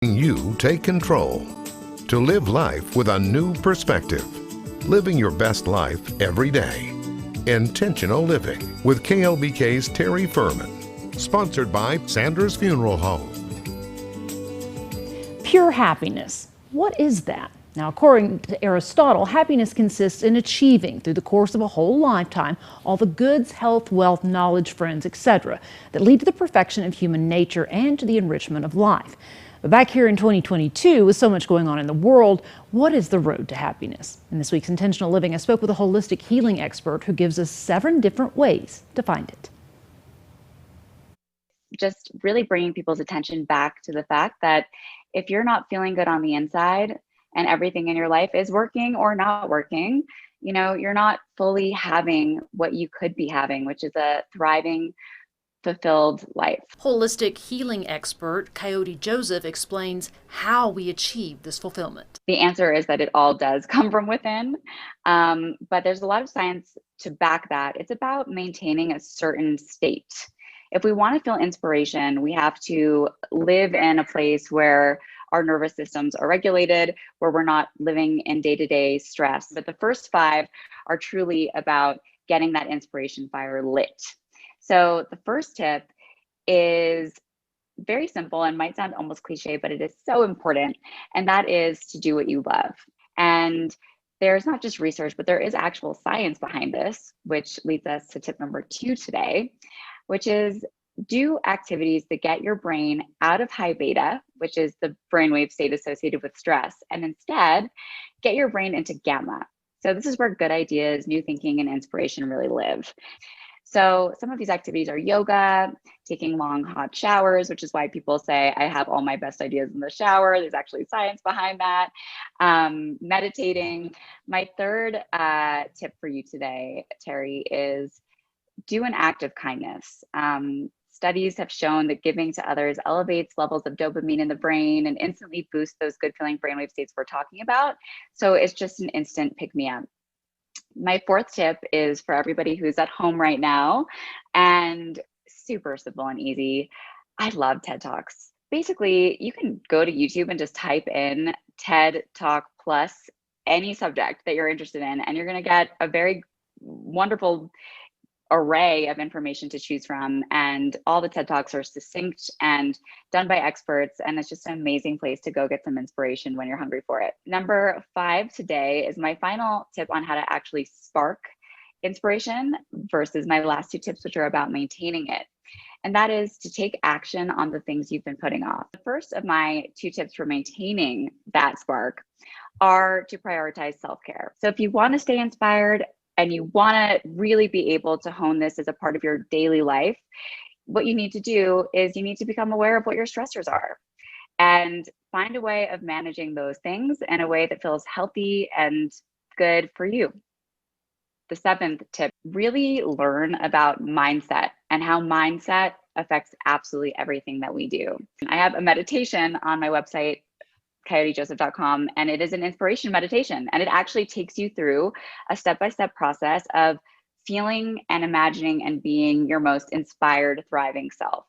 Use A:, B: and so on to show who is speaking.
A: You take control to live life with a new perspective, living your best life every day. Intentional Living with KLBK's Terri Furman, sponsored by Sanders Funeral Home.
B: Pure happiness. What is that? Now, according to Aristotle, happiness consists in achieving, through the course of a whole lifetime, all the goods, health, wealth, knowledge, friends, etc., that lead to the perfection of human nature and to the enrichment of life. But back here in 2022, with so much going on in the world, what is the road to happiness? In this week's Intentional Living, I spoke with a holistic healing expert who gives us 7 different ways to find it.
C: Just really bringing people's attention back to the fact that if you're not feeling good on the inside and everything in your life is working or not working, you're not fully having what you could be having, which is a thriving, fulfilled life.
B: Holistic healing expert Coyote Joseph explains how we achieve this fulfillment.
C: The answer is that it all does come from within, but there's a lot of science to back that. It's about maintaining a certain state. If we want to feel inspiration, we have to live in a place where our nervous systems are regulated, where we're not living in day-to-day stress. But the first 5 are truly about getting that inspiration fire lit. So the first tip is very simple and might sound almost cliche, but it is so important. And that is to do what you love. And there's not just research, but there is actual science behind this, which leads us to tip number 2 today, which is do activities that get your brain out of high beta, which is the brainwave state associated with stress, and instead get your brain into gamma. So this is where good ideas, new thinking, and inspiration really live. So some of these activities are yoga, taking long hot showers, which is why people say I have all my best ideas in the shower. There's actually science behind that. Meditating. My third tip for you today, Terri, is do an act of kindness. Studies have shown that giving to others elevates levels of dopamine in the brain and instantly boosts those good feeling brainwave states we're talking about. So it's just an instant pick me up. My 4th tip is for everybody who's at home right now, and super simple and easy. I love TED Talks. Basically, you can go to YouTube and just type in TED Talk plus any subject that you're interested in, and you're going to get a very wonderful array of information to choose from. And all the TED Talks are succinct and done by experts. And it's just an amazing place to go get some inspiration when you're hungry for it. Number 5 today is my final tip on how to actually spark inspiration versus my last 2 tips, which are about maintaining it. And that is to take action on the things you've been putting off. The first of my 2 tips for maintaining that spark are to prioritize self-care. So if you want to stay inspired, and you want to really be able to hone this as a part of your daily life, what you need to do is you need to become aware of what your stressors are and find a way of managing those things in a way that feels healthy and good for you. The 7th tip, really learn about mindset and how mindset affects absolutely everything that we do. I have a meditation on my website, coyotejoseph.com, and it is an inspiration meditation, and it actually takes you through a step-by-step process of feeling and imagining and being your most inspired, thriving self.